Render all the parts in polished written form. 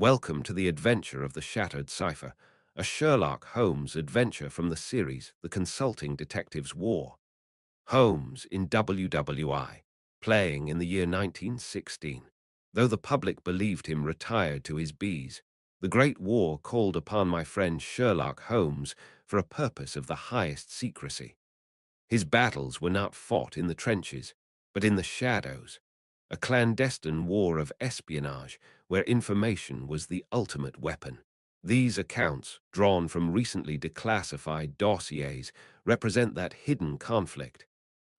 Welcome to the adventure of the Shattered Cipher, a Sherlock Holmes adventure from the series The Consulting Detective's War. Holmes in WWI, playing in the year 1916. Though the public believed him retired to his bees, the Great War called upon my friend Sherlock Holmes for a purpose of the highest secrecy. His battles were not fought in the trenches, but in the shadows, a clandestine war of espionage where information was the ultimate weapon. These accounts, drawn from recently declassified dossiers, represent that hidden conflict.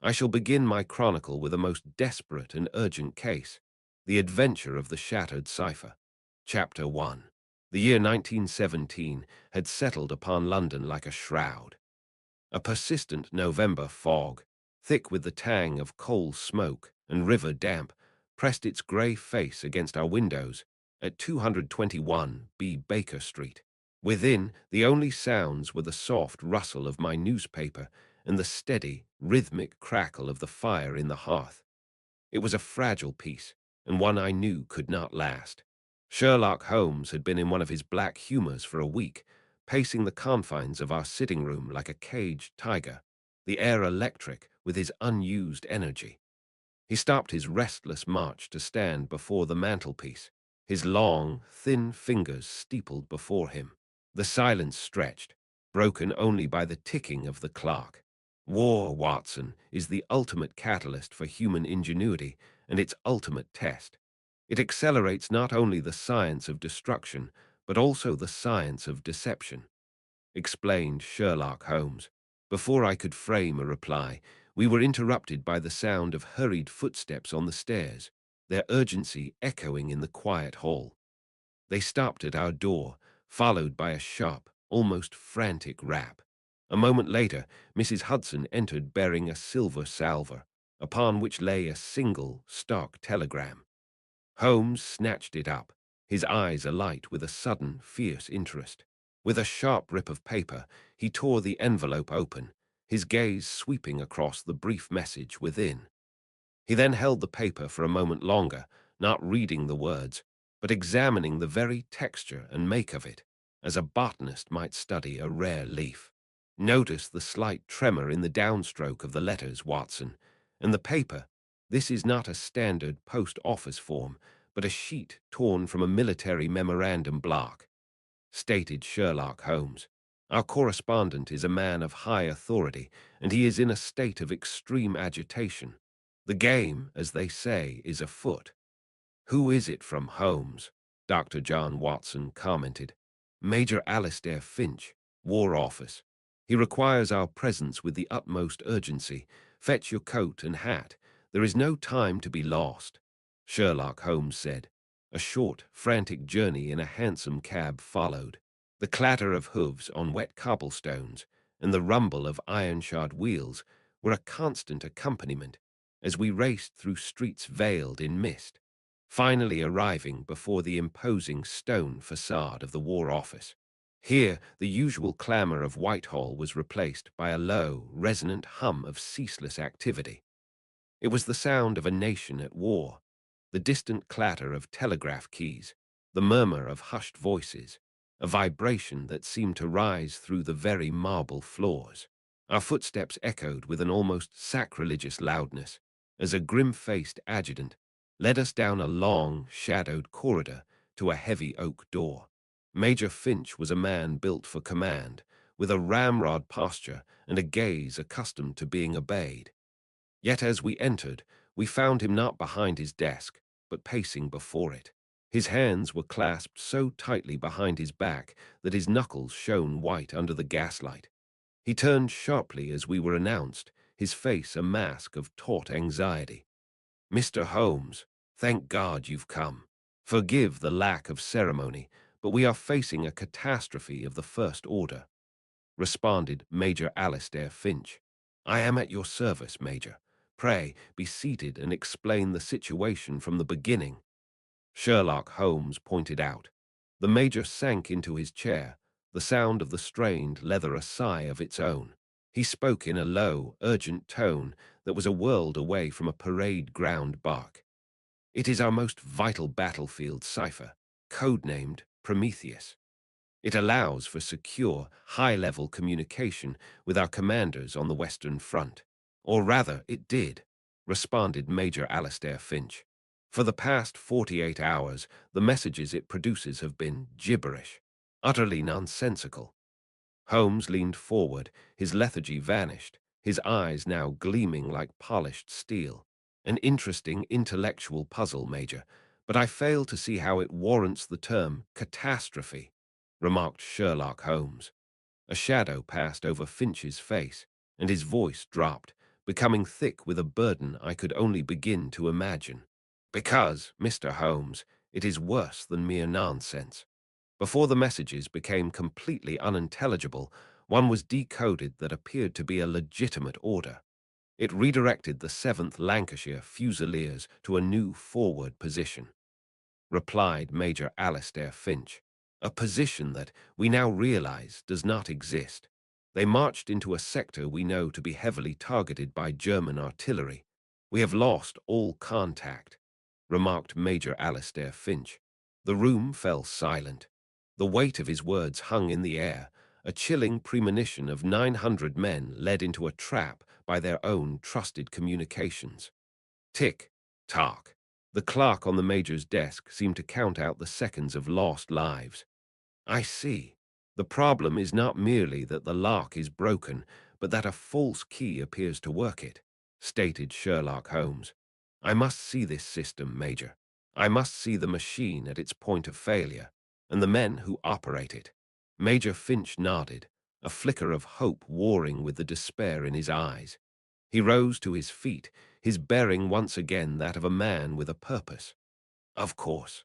I shall begin my chronicle with a most desperate and urgent case, the adventure of the Shattered Cipher. Chapter 1. The year 1917 had settled upon London like a shroud. A persistent November fog, thick with the tang of coal smoke and river damp, pressed its grey face against our windows at 221 B. Baker Street. Within, the only sounds were the soft rustle of my newspaper and the steady, rhythmic crackle of the fire in the hearth. It was a fragile peace, and one I knew could not last. Sherlock Holmes had been in one of his black humors for a week, pacing the confines of our sitting room like a caged tiger, the air electric with his unused energy. He stopped his restless march to stand before the mantelpiece, his long, thin fingers steepled before him. The silence stretched, broken only by the ticking of the clock. War, Watson, is the ultimate catalyst for human ingenuity and its ultimate test. It accelerates not only the science of destruction, but also the science of deception, explained Sherlock Holmes. Before I could frame a reply, we were interrupted by the sound of hurried footsteps on the stairs, their urgency echoing in the quiet hall. They stopped at our door, followed by a sharp, almost frantic rap. A moment later, Mrs. Hudson entered bearing a silver salver, upon which lay a single, stark telegram. Holmes snatched it up, his eyes alight with a sudden, fierce interest. With a sharp rip of paper, he tore the envelope open, his gaze sweeping across the brief message within. He then held the paper for a moment longer, not reading the words, but examining the very texture and make of it, as a botanist might study a rare leaf. Notice the slight tremor in the downstroke of the letters, Watson, and the paper. This is not a standard post office form, but a sheet torn from a military memorandum block, stated Sherlock Holmes. Our correspondent is a man of high authority, and he is in a state of extreme agitation. The game, as they say, is afoot. Who is it from, Holmes? Dr. John Watson commented. Major Alistair Finch, War Office. He requires our presence with the utmost urgency. Fetch your coat and hat. There is no time to be lost, Sherlock Holmes said. A short, frantic journey in a hansom cab followed. The clatter of hooves on wet cobblestones and the rumble of iron-shod wheels were a constant accompaniment as we raced through streets veiled in mist, finally arriving before the imposing stone facade of the War Office. Here, the usual clamor of Whitehall was replaced by a low, resonant hum of ceaseless activity. It was the sound of a nation at war, the distant clatter of telegraph keys, the murmur of hushed voices, a vibration that seemed to rise through the very marble floors. Our footsteps echoed with an almost sacrilegious loudness as a grim-faced adjutant led us down a long, shadowed corridor to a heavy oak door. Major Finch was a man built for command, with a ramrod posture and a gaze accustomed to being obeyed. Yet as we entered, we found him not behind his desk, but pacing before it. His hands were clasped so tightly behind his back that his knuckles shone white under the gaslight. He turned sharply as we were announced, his face a mask of taut anxiety. Mr. Holmes, thank God you've come. Forgive the lack of ceremony, but we are facing a catastrophe of the first order, responded Major Alistair Finch. I am at your service, Major. Pray, be seated and explain the situation from the beginning, Sherlock Holmes pointed out. The Major sank into his chair, the sound of the strained leather a sigh of its own. He spoke in a low, urgent tone that was a world away from a parade ground bark. It is our most vital battlefield, Cipher. codenamed Prometheus. It allows for secure, high-level communication with our commanders on the Western Front. Or rather, it did, responded Major Alastair Finch. For the past 48 hours, the messages it produces have been gibberish, utterly nonsensical. Holmes leaned forward, his lethargy vanished, his eyes now gleaming like polished steel. An interesting intellectual puzzle, Major, but I fail to see how it warrants the term catastrophe, remarked Sherlock Holmes. A shadow passed over Finch's face, and his voice dropped, becoming thick with a burden I could only begin to imagine. Because, Mr. Holmes, it is worse than mere nonsense. Before the messages became completely unintelligible, one was decoded that appeared to be a legitimate order. It redirected the 7th Lancashire Fusiliers to a new forward position, replied Major Alastair Finch, a position that we now realize does not exist. They marched into a sector we know to be heavily targeted by German artillery. We have lost all contact, remarked Major Alastair Finch. The room fell silent. The weight of his words hung in the air, a chilling premonition of 900 men led into a trap by their own trusted communications. Tick, tock. The clock on the major's desk seemed to count out the seconds of lost lives. I see. The problem is not merely that the lock is broken, but that a false key appears to work it, stated Sherlock Holmes. I must see this system, Major. I must see the machine at its point of failure, and the men who operate it. Major Finch nodded, a flicker of hope warring with the despair in his eyes. He rose to his feet, his bearing once again that of a man with a purpose. Of course.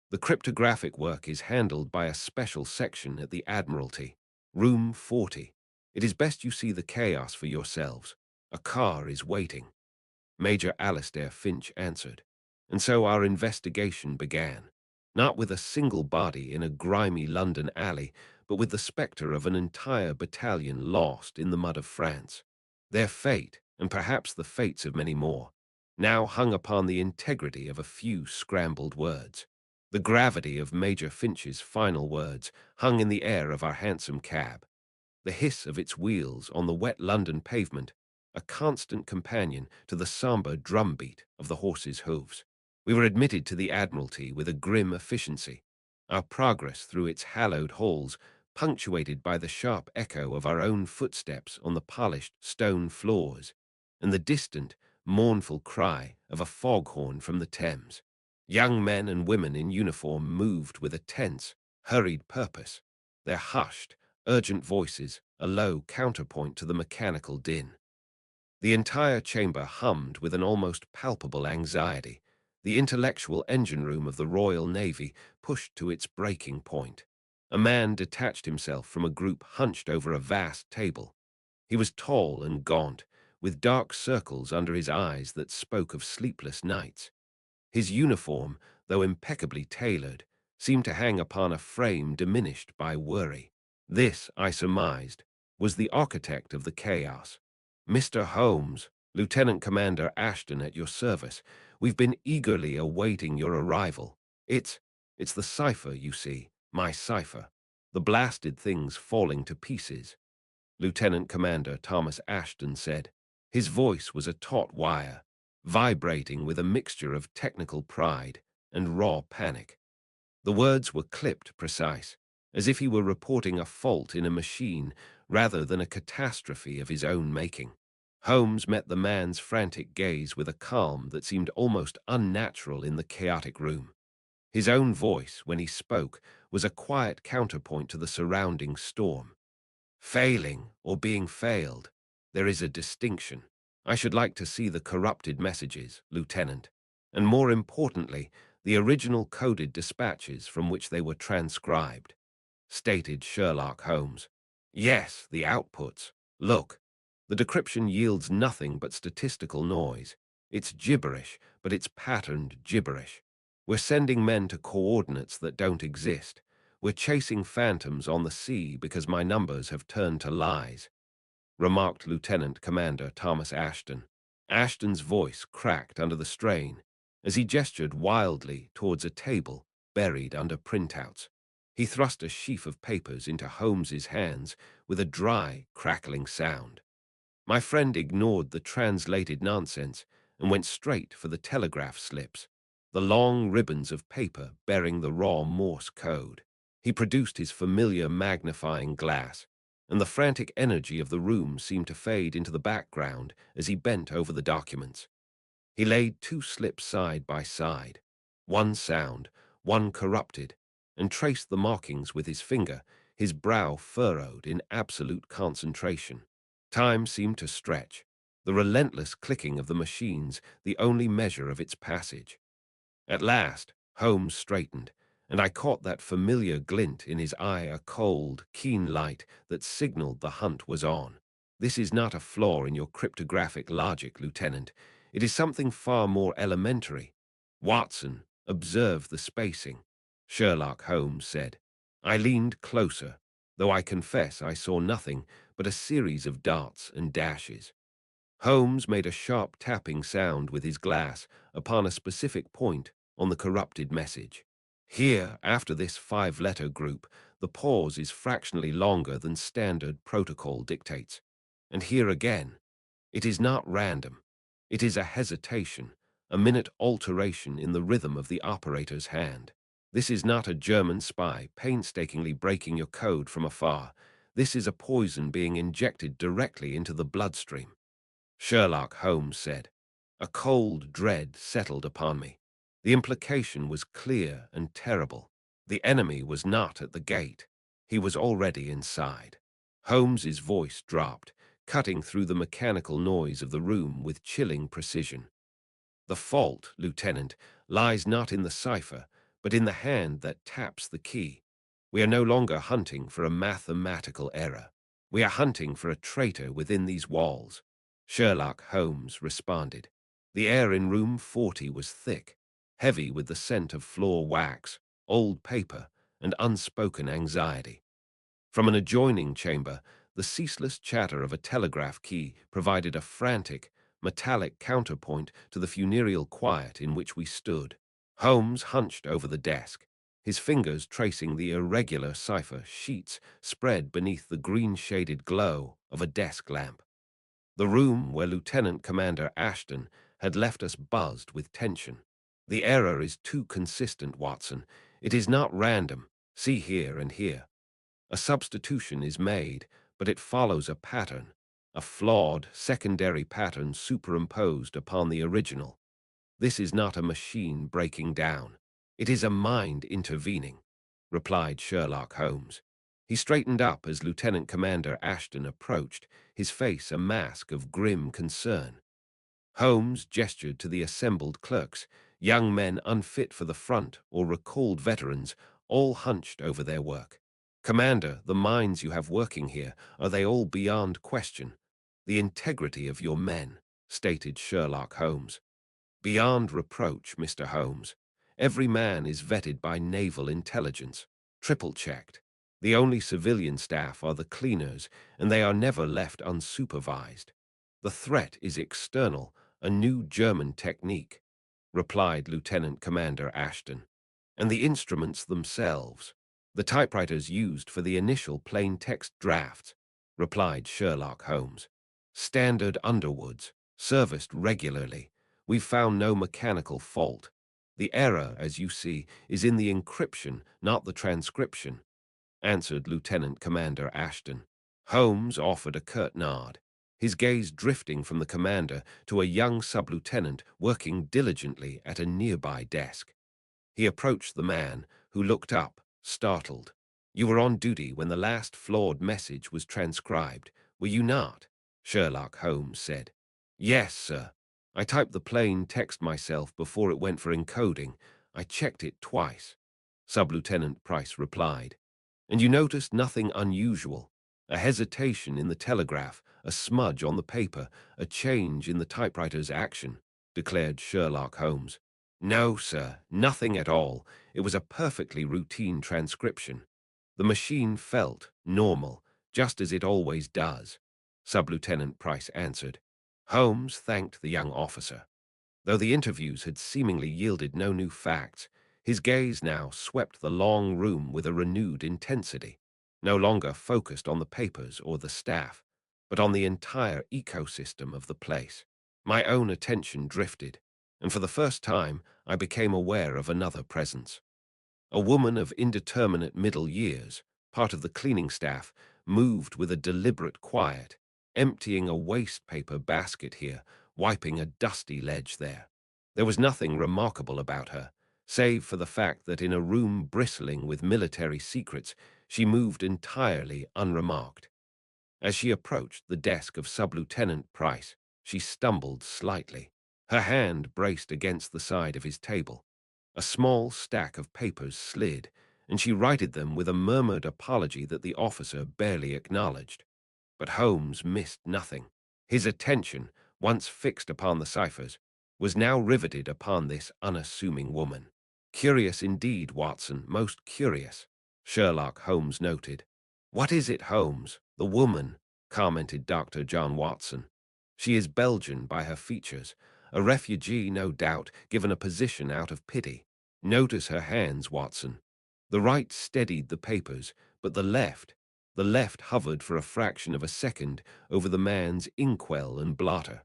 The cryptographic work is handled by a special section at the Admiralty, Room 40. It is best you see the chaos for yourselves. A car is waiting. Major Alastair Finch answered. And so our investigation began, not with a single body in a grimy London alley, but with the spectre of an entire battalion lost in the mud of France. Their fate, and perhaps the fates of many more, now hung upon the integrity of a few scrambled words. The gravity of Major Finch's final words hung in the air of our hansom cab, the hiss of its wheels on the wet London pavement, a constant companion to the sombre drumbeat of the horses' hooves. We were admitted to the Admiralty with a grim efficiency, our progress through its hallowed halls punctuated by the sharp echo of our own footsteps on the polished stone floors, and the distant, mournful cry of a foghorn from the Thames. Young men and women in uniform moved with a tense, hurried purpose, their hushed, urgent voices a low counterpoint to the mechanical din. The entire chamber hummed with an almost palpable anxiety, the intellectual engine room of the Royal Navy pushed to its breaking point. A man detached himself from a group hunched over a vast table. He was tall and gaunt, with dark circles under his eyes that spoke of sleepless nights. His uniform, though impeccably tailored, seemed to hang upon a frame diminished by worry. This, I surmised, was the architect of the chaos. Mr. Holmes, Lieutenant Commander Ashton at your service, we've been eagerly awaiting your arrival. It's the cipher, you see, my cipher. The blasted thing's falling to pieces. Lieutenant Commander Thomas Ashton said. His voice was a taut wire, vibrating with a mixture of technical pride and raw panic. The words were clipped precise, as if he were reporting a fault in a machine rather than a catastrophe of his own making. Holmes met the man's frantic gaze with a calm that seemed almost unnatural in the chaotic room. His own voice, when he spoke, was a quiet counterpoint to the surrounding storm. Failing or being failed, there is a distinction. I should like to see the corrupted messages, Lieutenant, and more importantly, the original coded dispatches from which they were transcribed, stated Sherlock Holmes. Yes, the outputs. Look, the decryption yields nothing but statistical noise. It's gibberish, but it's patterned gibberish. We're sending men to coordinates that don't exist. We're chasing phantoms on the sea because my numbers have turned to lies, remarked Lieutenant Commander Thomas Ashton. Ashton's voice cracked under the strain as he gestured wildly towards a table buried under printouts. He thrust a sheaf of papers into Holmes's hands with a dry, crackling sound. My friend ignored the translated nonsense and went straight for the telegraph slips, the long ribbons of paper bearing the raw Morse code. He produced his familiar magnifying glass, and the frantic energy of the room seemed to fade into the background as he bent over the documents. He laid two slips side by side, one sound, one corrupted, and traced the markings with his finger, his brow furrowed in absolute concentration. Time seemed to stretch, the relentless clicking of the machines the only measure of its passage. At last, Holmes straightened, and I caught that familiar glint in his eye, a cold, keen light that signaled the hunt was on. This is not a flaw in your cryptographic logic, Lieutenant. It is something far more elementary. Watson, observe the spacing, Sherlock Holmes said. I leaned closer, though I confess I saw nothing but a series of dots and dashes. Holmes made a sharp tapping sound with his glass upon a specific point on the corrupted message. Here, after this five-letter group, the pause is fractionally longer than standard protocol dictates. And here again, it is not random. It is a hesitation, a minute alteration in the rhythm of the operator's hand. This is not a German spy painstakingly breaking your code from afar. This is a poison being injected directly into the bloodstream. Sherlock Holmes said. A cold dread settled upon me. The implication was clear and terrible. The enemy was not at the gate. He was already inside. Holmes's voice dropped, cutting through the mechanical noise of the room with chilling precision. The fault, Lieutenant, lies not in the cipher, but in the hand that taps the key. We are no longer hunting for a mathematical error. We are hunting for a traitor within these walls. Sherlock Holmes responded. The air in room 40 was thick, heavy with the scent of floor wax, old paper, and unspoken anxiety. From an adjoining chamber, the ceaseless chatter of a telegraph key provided a frantic, metallic counterpoint to the funereal quiet in which we stood. Holmes hunched over the desk, his fingers tracing the irregular cipher sheets spread beneath the green-shaded glow of a desk lamp. The room where Lieutenant Commander Ashton had left us buzzed with tension. The error is too consistent, Watson. It is not random. See here and here. A substitution is made, but it follows a pattern, a flawed secondary pattern superimposed upon the original. This is not a machine breaking down. It is a mind intervening, replied Sherlock Holmes. He straightened up as Lieutenant Commander Ashton approached, his face a mask of grim concern. Holmes gestured to the assembled clerks, young men unfit for the front or recalled veterans, all hunched over their work. Commander, the minds you have working here, are they all beyond question? The integrity of your men, stated Sherlock Holmes. Beyond reproach, Mr. Holmes. Every man is vetted by naval intelligence, triple-checked. The only civilian staff are the cleaners, and they are never left unsupervised. The threat is external, a new German technique, replied Lieutenant Commander Ashton. And the instruments themselves, the typewriters used for the initial plain text drafts, replied Sherlock Holmes. Standard Underwoods, serviced regularly. We've found no mechanical fault. The error, as you see, is in the encryption, not the transcription, answered Lieutenant Commander Ashton. Holmes offered a curt nod, his gaze drifting from the commander to a young sub-lieutenant working diligently at a nearby desk. He approached the man, who looked up, startled. You were on duty when the last flawed message was transcribed, were you not? Sherlock Holmes said. Yes, sir. I typed the plain text myself before it went for encoding. I checked it twice, Sub-Lieutenant Price replied. And you noticed nothing unusual? A hesitation in the telegraph, a smudge on the paper, a change in the typewriter's action, declared Sherlock Holmes. No, sir, nothing at all. It was a perfectly routine transcription. The machine felt normal, just as it always does, Sub-Lieutenant Price answered. Holmes thanked the young officer. Though the interviews had seemingly yielded no new facts, His gaze now swept the long room with a renewed intensity, no longer focused on the papers or the staff, but on the entire ecosystem of the place. My own attention drifted, and for the first time I became aware of another presence. A woman of indeterminate middle years, part of the cleaning staff, moved with a deliberate quiet, emptying a waste paper basket here, wiping a dusty ledge there. There was nothing remarkable about her, save for the fact that in a room bristling with military secrets, she moved entirely unremarked. As she approached the desk of Sub-Lieutenant Price, she stumbled slightly. Her hand braced against the side of his table. A small stack of papers slid, and she righted them with a murmured apology that the officer barely acknowledged. But Holmes missed nothing. His attention, once fixed upon the ciphers, was now riveted upon this unassuming woman. "Curious indeed, Watson, most curious," Sherlock Holmes noted. "What is it, Holmes? The woman," commented Dr. John Watson. "She is Belgian by her features, a refugee, no doubt, given a position out of pity. Notice her hands, Watson. The right steadied the papers, but the left hovered for a fraction of a second over the man's inkwell and blotter.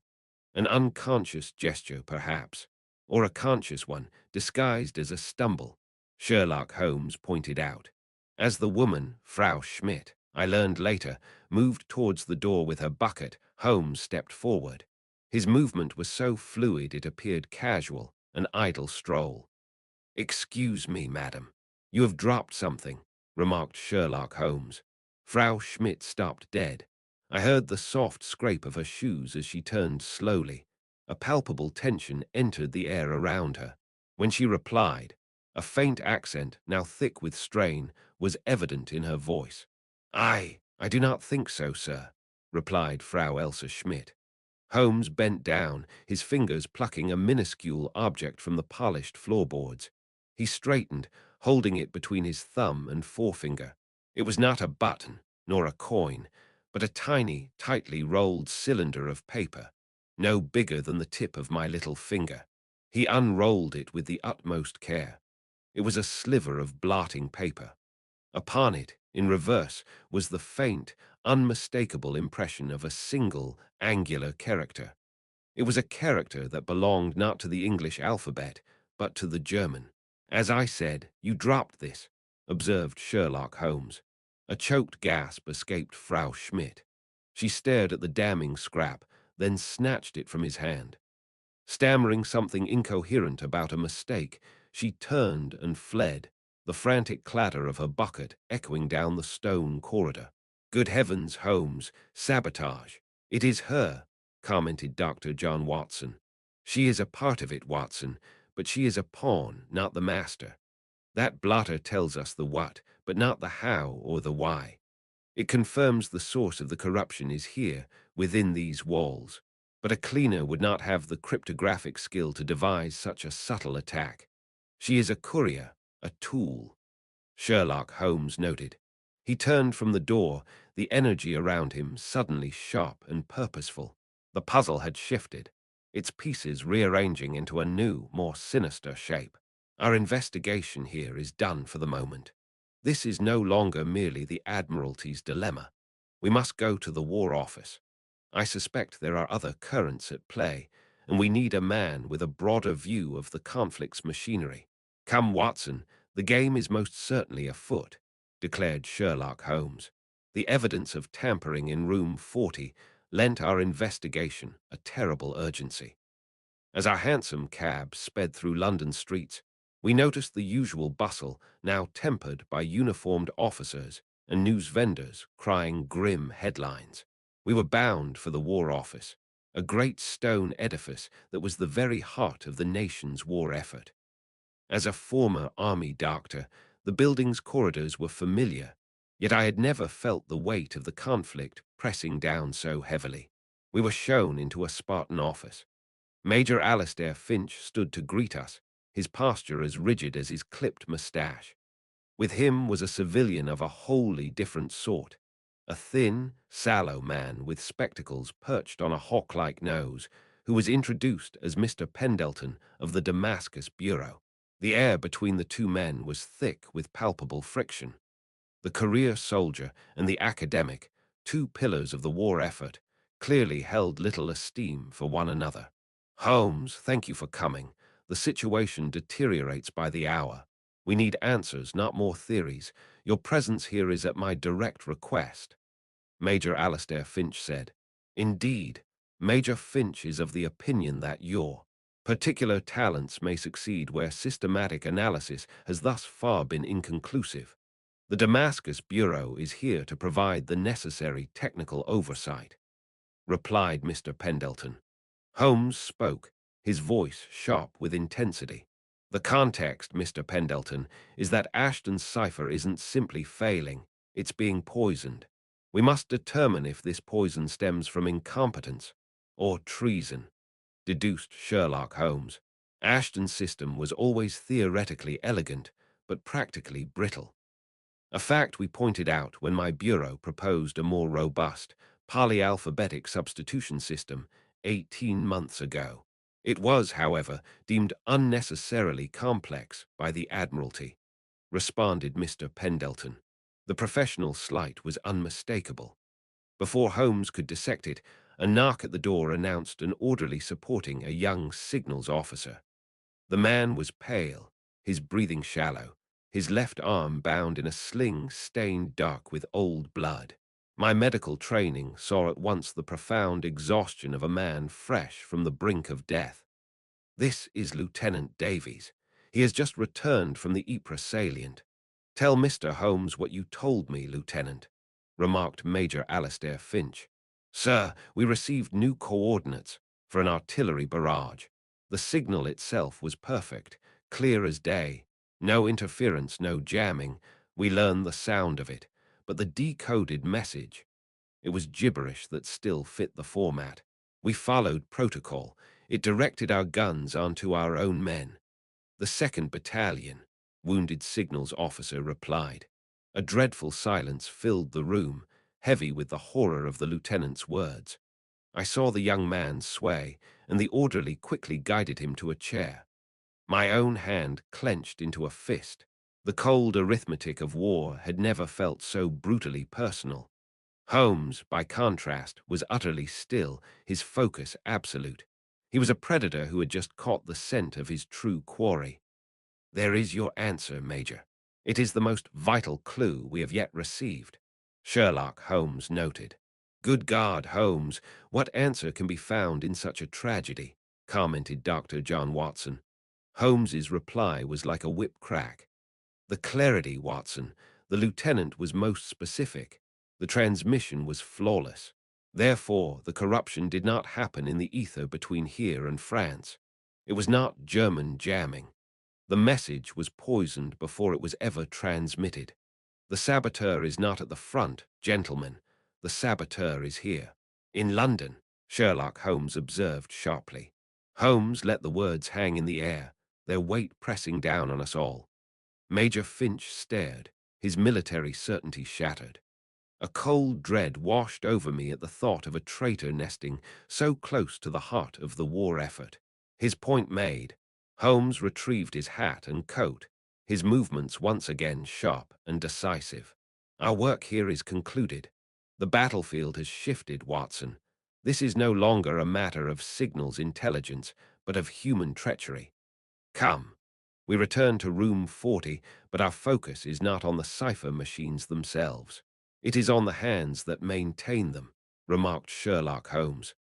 An unconscious gesture, perhaps, or a conscious one, disguised as a stumble," Sherlock Holmes pointed out. As the woman, Frau Schmidt, I learned later, moved towards the door with her bucket, Holmes stepped forward. His movement was so fluid it appeared casual, an idle stroll. "Excuse me, madam. You have dropped something," remarked Sherlock Holmes. Frau Schmidt stopped dead. I heard the soft scrape of her shoes as she turned slowly. A palpable tension entered the air around her. When she replied, a faint accent, now thick with strain, was evident in her voice. I do not think so, sir," replied Frau Elsa Schmidt. Holmes bent down, his fingers plucking a minuscule object from the polished floorboards. He straightened, holding it between his thumb and forefinger. It was not a button, nor a coin, but a tiny, tightly rolled cylinder of paper, no bigger than the tip of my little finger. He unrolled it with the utmost care. It was a sliver of blotting paper. Upon it, in reverse, was the faint, unmistakable impression of a single, angular character. It was a character that belonged not to the English alphabet, but to the German. "As I said, you dropped this," observed Sherlock Holmes. A choked gasp escaped Frau Schmidt. She stared at the damning scrap, then snatched it from his hand. Stammering something incoherent about a mistake, she turned and fled, the frantic clatter of her bucket echoing down the stone corridor. "Good heavens, Holmes, sabotage. It is her," commented Dr. John Watson. "She is a part of it, Watson, but she is a pawn, not the master. That blotter tells us the what, but not the how or the why. It confirms the source of the corruption is here, within these walls. But a cleaner would not have the cryptographic skill to devise such a subtle attack. She is a courier, a tool," Sherlock Holmes noted. He turned from the door, the energy around him suddenly sharp and purposeful. The puzzle had shifted, its pieces rearranging into a new, more sinister shape. "Our investigation here is done for the moment. This is no longer merely the Admiralty's dilemma. We must go to the War Office. I suspect there are other currents at play, and we need a man with a broader view of the conflict's machinery. Come, Watson, the game is most certainly afoot," declared Sherlock Holmes. The evidence of tampering in room 40 lent our investigation a terrible urgency. As our hansom cab sped through London streets, we noticed the usual bustle now tempered by uniformed officers and news vendors crying grim headlines. We were bound for the War Office, a great stone edifice that was the very heart of the nation's war effort. As a former army doctor, the building's corridors were familiar, yet I had never felt the weight of the conflict pressing down so heavily. We were shown into a Spartan office. Major Alistair Finch stood to greet us, his posture as rigid as his clipped moustache. With him was a civilian of a wholly different sort, a thin, sallow man with spectacles perched on a hawk-like nose, who was introduced as Mr. Pendleton of the Damascus Bureau. The air between the two men was thick with palpable friction. The career soldier and the academic, two pillars of the war effort, clearly held little esteem for one another. Holmes, thank you for coming. The situation deteriorates by the hour. We need answers, not more theories. Your presence here is at my direct request. Major Alastair Finch said. Indeed, Major Finch is of the opinion that your particular talents may succeed where systematic analysis has thus far been inconclusive. The Damascus Bureau is here to provide the necessary technical oversight, replied Mr. Pendleton. Holmes spoke, his voice sharp with intensity. The context, Mr. Pendleton, is that Ashton's cipher isn't simply failing, it's being poisoned. We must determine if this poison stems from incompetence or treason, deduced Sherlock Holmes. Ashton's system was always theoretically elegant, but practically brittle. A fact we pointed out when my bureau proposed a more robust, polyalphabetic substitution system 18 months ago. It was, however, deemed unnecessarily complex by the Admiralty, responded Mr. Pendleton. The professional slight was unmistakable. Before Holmes could dissect it, a knock at the door announced an orderly supporting a young signals officer. The man was pale, his breathing shallow, his left arm bound in a sling stained dark with old blood. My medical training saw at once the profound exhaustion of a man fresh from the brink of death. This is Lieutenant Davies. He has just returned from the Ypres salient. Tell Mr. Holmes what you told me, Lieutenant, remarked Major Alastair Finch. Sir, we received new coordinates for an artillery barrage. The signal itself was perfect, clear as day. No interference, no jamming. We learned the sound of it, but the decoded message. It was gibberish that still fit the format. We followed protocol. It directed our guns onto our own men. The 2nd Battalion, wounded signals officer replied. A dreadful silence filled the room, heavy with the horror of the lieutenant's words. I saw the young man sway, and the orderly quickly guided him to a chair. My own hand clenched into a fist. The cold arithmetic of war had never felt so brutally personal. Holmes, by contrast, was utterly still, his focus absolute. He was a predator who had just caught the scent of his true quarry. There is your answer, Major. It is the most vital clue we have yet received, Sherlock Holmes noted. Good God, Holmes, what answer can be found in such a tragedy? Commented Dr. John Watson. Holmes's reply was like a whip crack. The clarity, Watson. The lieutenant was most specific. The transmission was flawless. Therefore, the corruption did not happen in the ether between here and France. It was not German jamming. The message was poisoned before it was ever transmitted. The saboteur is not at the front, gentlemen. The saboteur is here. In London, Sherlock Holmes observed sharply. Holmes let the words hang in the air, their weight pressing down on us all. Major Finch stared, his military certainty shattered. A cold dread washed over me at the thought of a traitor nesting so close to the heart of the war effort. His point made, Holmes retrieved his hat and coat, his movements once again sharp and decisive. Our work here is concluded. The battlefield has shifted, Watson. This is no longer a matter of signals intelligence, but of human treachery. Come. We return to room 40, but our focus is not on the cipher machines themselves. It is on the hands that maintain them, remarked Sherlock Holmes.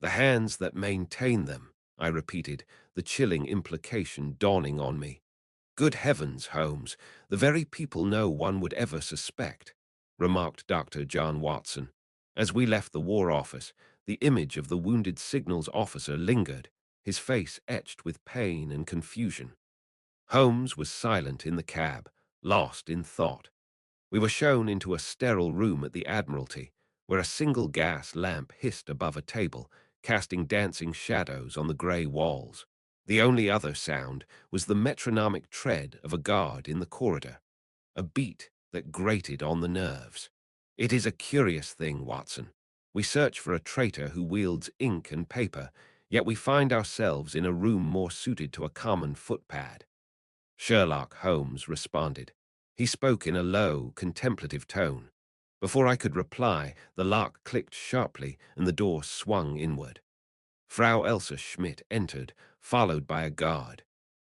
The hands that maintain them, I repeated, the chilling implication dawning on me. Good heavens, Holmes, the very people no one would ever suspect, remarked Dr. John Watson. As we left the War Office, the image of the wounded signals officer lingered, his face etched with pain and confusion. Holmes was silent in the cab, lost in thought. We were shown into a sterile room at the Admiralty, where a single gas lamp hissed above a table, casting dancing shadows on the grey walls. The only other sound was the metronomic tread of a guard in the corridor, a beat that grated on the nerves. It is a curious thing, Watson. We search for a traitor who wields ink and paper, yet we find ourselves in a room more suited to a common footpad. Sherlock Holmes responded. He spoke in a low, contemplative tone. Before I could reply, the lock clicked sharply and the door swung inward. Frau Elsa Schmidt entered, followed by a guard.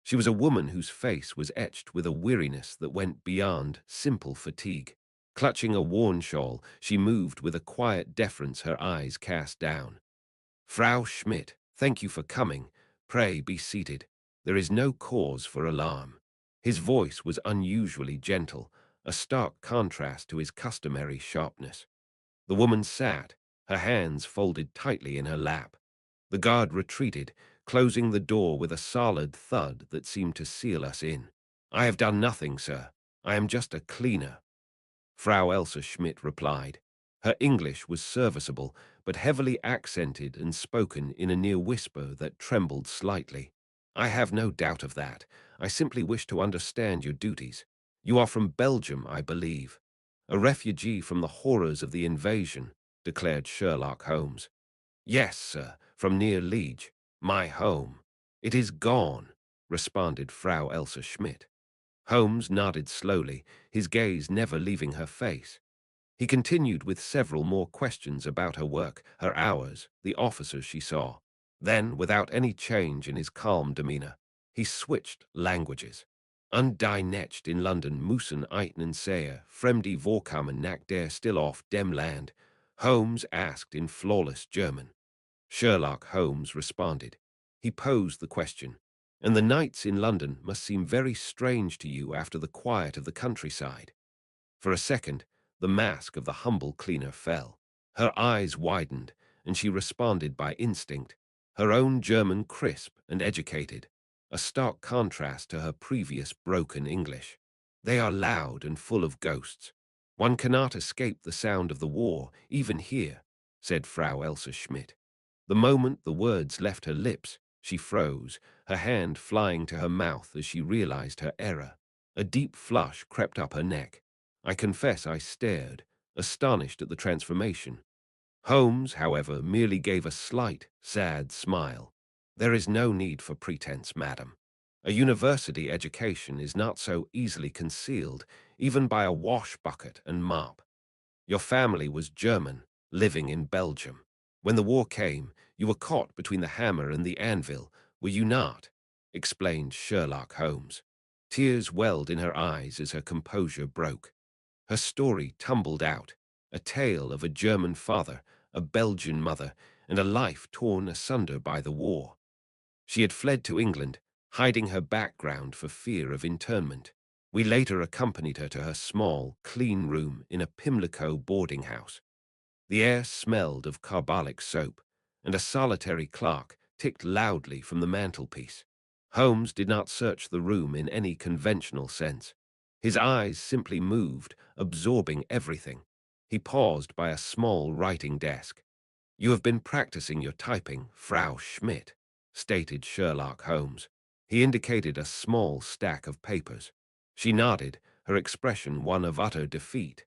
She was a woman whose face was etched with a weariness that went beyond simple fatigue. Clutching a worn shawl, she moved with a quiet deference, her eyes cast down. Frau Schmidt, thank you for coming. Pray be seated. There is no cause for alarm. His voice was unusually gentle, a stark contrast to his customary sharpness. The woman sat, her hands folded tightly in her lap. The guard retreated, closing the door with a solid thud that seemed to seal us in. I have done nothing, sir. I am just a cleaner. Frau Elsa Schmidt replied. Her English was serviceable, but heavily accented and spoken in a near whisper that trembled slightly. I have no doubt of that. I simply wish to understand your duties. You are from Belgium, I believe. A refugee from the horrors of the invasion, declared Sherlock Holmes. Yes, sir, from near Liege, my home. It is gone, responded Frau Elsa Schmidt. Holmes nodded slowly, his gaze never leaving her face. He continued with several more questions about her work, her hours, the officers she saw. Then, without any change in his calm demeanor, he switched languages. Und die Necht in London müssen einen sehr fremde Vorkommen nach der still off dem Land, Holmes asked in flawless German. Sherlock Holmes responded. He posed the question. And the nights in London must seem very strange to you after the quiet of the countryside. For a second, the mask of the humble cleaner fell. Her eyes widened, and she responded by instinct, her own German crisp and educated, a stark contrast to her previous broken English. They are loud and full of ghosts. One cannot escape the sound of the war, even here, said Frau Elsa Schmidt. The moment the words left her lips, she froze, her hand flying to her mouth as she realized her error. A deep flush crept up her neck. I confess I stared, astonished at the transformation. Holmes, however, merely gave a slight, sad smile. There is no need for pretense, madam. A university education is not so easily concealed, even by a wash bucket and mop. Your family was German, living in Belgium. When the war came, you were caught between the hammer and the anvil, were you not? Explained Sherlock Holmes. Tears welled in her eyes as her composure broke. Her story tumbled out, a tale of a German father, a Belgian mother, and a life torn asunder by the war. She had fled to England, hiding her background for fear of internment. We later accompanied her to her small, clean room in a Pimlico boarding house. The air smelled of carbolic soap, and a solitary clock ticked loudly from the mantelpiece. Holmes did not search the room in any conventional sense. His eyes simply moved, absorbing everything. He paused by a small writing desk. You have been practicing your typing, Frau Schmidt, stated Sherlock Holmes. He indicated a small stack of papers. She nodded, her expression one of utter defeat.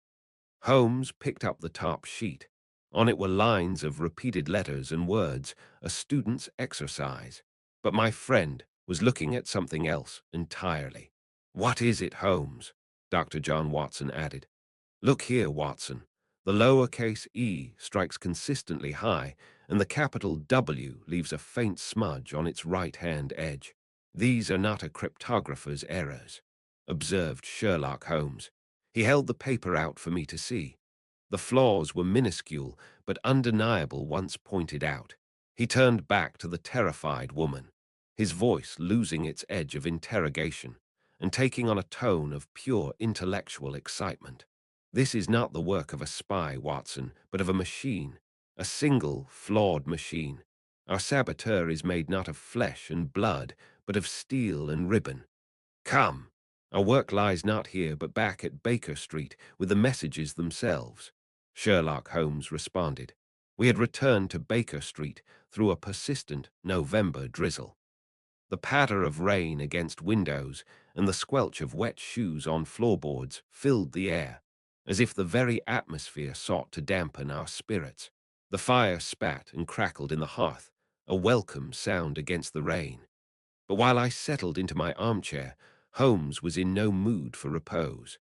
Holmes picked up the top sheet. On it were lines of repeated letters and words, a student's exercise. But my friend was looking at something else entirely. What is it, Holmes? Dr. John Watson added. Look here, Watson. The lowercase e strikes consistently high, and the capital W leaves a faint smudge on its right-hand edge. These are not a cryptographer's errors, observed Sherlock Holmes. He held the paper out for me to see. The flaws were minuscule, but undeniable once pointed out. He turned back to the terrified woman, his voice losing its edge of interrogation and taking on a tone of pure intellectual excitement. This is not the work of a spy, Watson, but of a machine, a single, flawed machine. Our saboteur is made not of flesh and blood, but of steel and ribbon. Come, our work lies not here, but back at Baker Street, with the messages themselves. Sherlock Holmes responded. We had returned to Baker Street through a persistent November drizzle. The patter of rain against windows and the squelch of wet shoes on floorboards filled the air, as if the very atmosphere sought to dampen our spirits. The fire spat and crackled in the hearth, a welcome sound against the rain. But while I settled into my armchair, Holmes was in no mood for repose.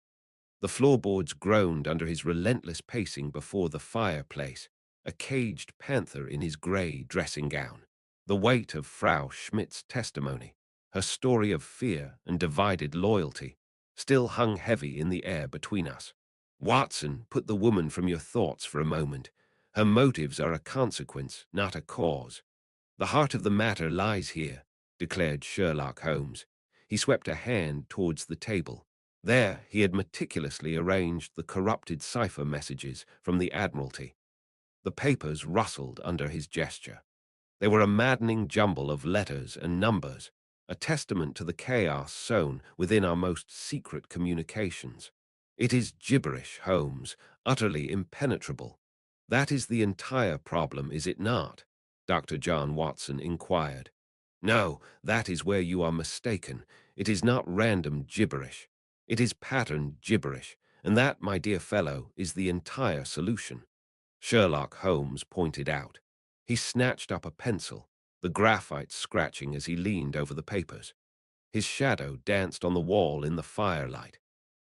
The floorboards groaned under his relentless pacing before the fireplace, a caged panther in his grey dressing gown. The weight of Frau Schmidt's testimony, her story of fear and divided loyalty, still hung heavy in the air between us. Watson, put the woman from your thoughts for a moment. Her motives are a consequence, not a cause. The heart of the matter lies here, declared Sherlock Holmes. He swept a hand towards the table. There he had meticulously arranged the corrupted cipher messages from the Admiralty. The papers rustled under his gesture. They were a maddening jumble of letters and numbers, a testament to the chaos sown within our most secret communications. It is gibberish, Holmes, utterly impenetrable. That is the entire problem, is it not? Dr. John Watson inquired. No, that is where you are mistaken. It is not random gibberish. It is patterned gibberish, and that, my dear fellow, is the entire solution. Sherlock Holmes pointed out. He snatched up a pencil, the graphite scratching as he leaned over the papers. His shadow danced on the wall in the firelight.